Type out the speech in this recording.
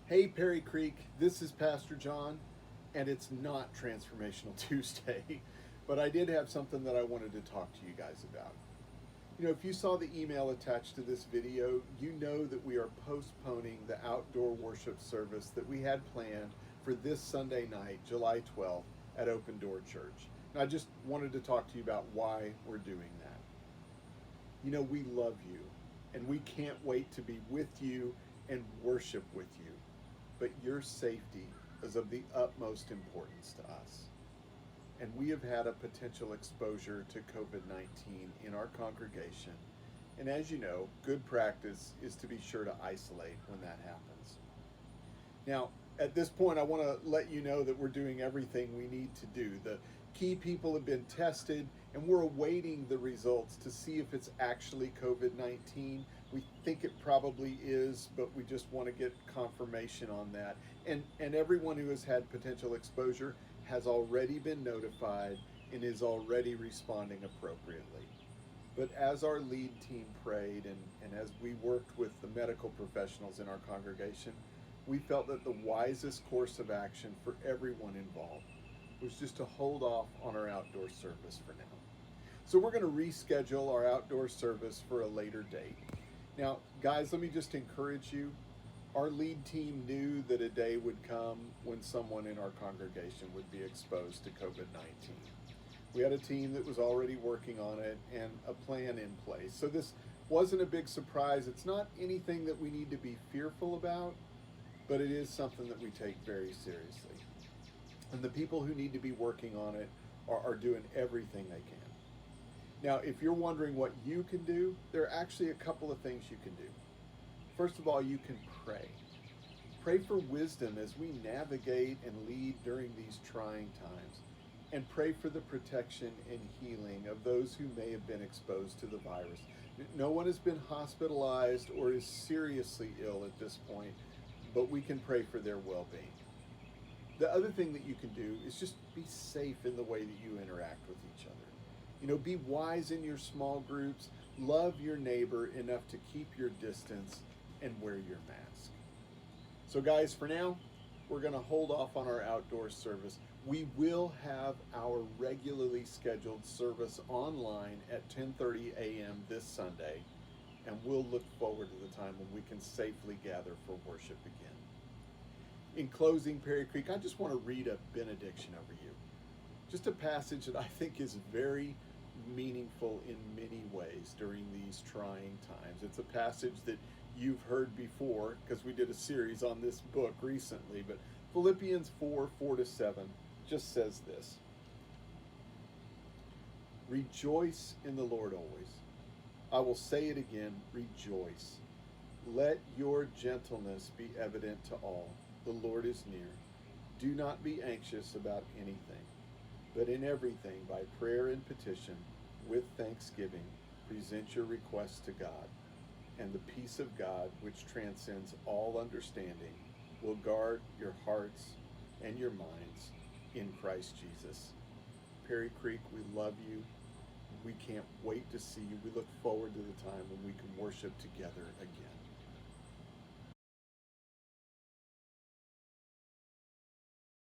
Hey, Perry Creek, this is Pastor John, and it's not Transformational Tuesday, but I did have something that I wanted to talk to you guys about. If you saw the email attached to this video, you know that we are postponing the outdoor worship service that we had planned for this Sunday night, July 12th, at Open Door Church. And I just wanted to talk to you about why we're doing that. We love you, and we can't wait to be with you and worship with you. But your safety is of the utmost importance to us. And we have had a potential exposure to COVID-19 in our congregation. And as you know, good practice is to be sure to isolate when that happens. Now, at this point, I want to let you know that we're doing everything we need to do. The key people have been tested, and we're awaiting the results to see if it's actually COVID-19. We think it probably is, but we just want to get confirmation on that. And everyone who has had potential exposure has already been notified and is already responding appropriately. But as our lead team prayed and as we worked with the medical professionals in our congregation, we felt that the wisest course of action for everyone involved was just to hold off on our outdoor service for now. So we're going to reschedule our outdoor service for a later date. Now, guys, let me just encourage you. Our lead team knew that a day would come when someone in our congregation would be exposed to COVID-19. We had a team that was already working on it and a plan in place. So this wasn't a big surprise. It's not anything that we need to be fearful about, but it is something that we take very seriously. And the people who need to be working on it are doing everything they can. Now, if you're wondering what you can do, there are actually a couple of things you can do. First of all, you can pray. Pray for wisdom as we navigate and lead during these trying times. And pray for the protection and healing of those who may have been exposed to the virus. No one has been hospitalized or is seriously ill at this point, but we can pray for their well-being. The other thing that you can do is just be safe in the way that you interact with each other. Be wise in your small groups, love your neighbor enough to keep your distance, and wear your mask. So guys, for now, we're going to hold off on our outdoor service. We will have our regularly scheduled service online at 10:30 a.m. this Sunday, and we'll look forward to the time when we can safely gather for worship again. In closing, Perry Creek, I just want to read a benediction over you. Just a passage that I think is very meaningful in many ways during these trying times. It's a passage that you've heard before because we did a series on this book recently, but Philippians 4:4-7 just says this: "Rejoice in the Lord always. I will say it again, rejoice. Let your gentleness be evident to all. The Lord is near. Do not be anxious about anything, but in everything, by prayer and petition, with thanksgiving, present your requests to God. And the peace of God, which transcends all understanding, will guard your hearts and your minds in Christ Jesus." Perry Creek, we love you. We can't wait to see you. We look forward to the time when we can worship together again.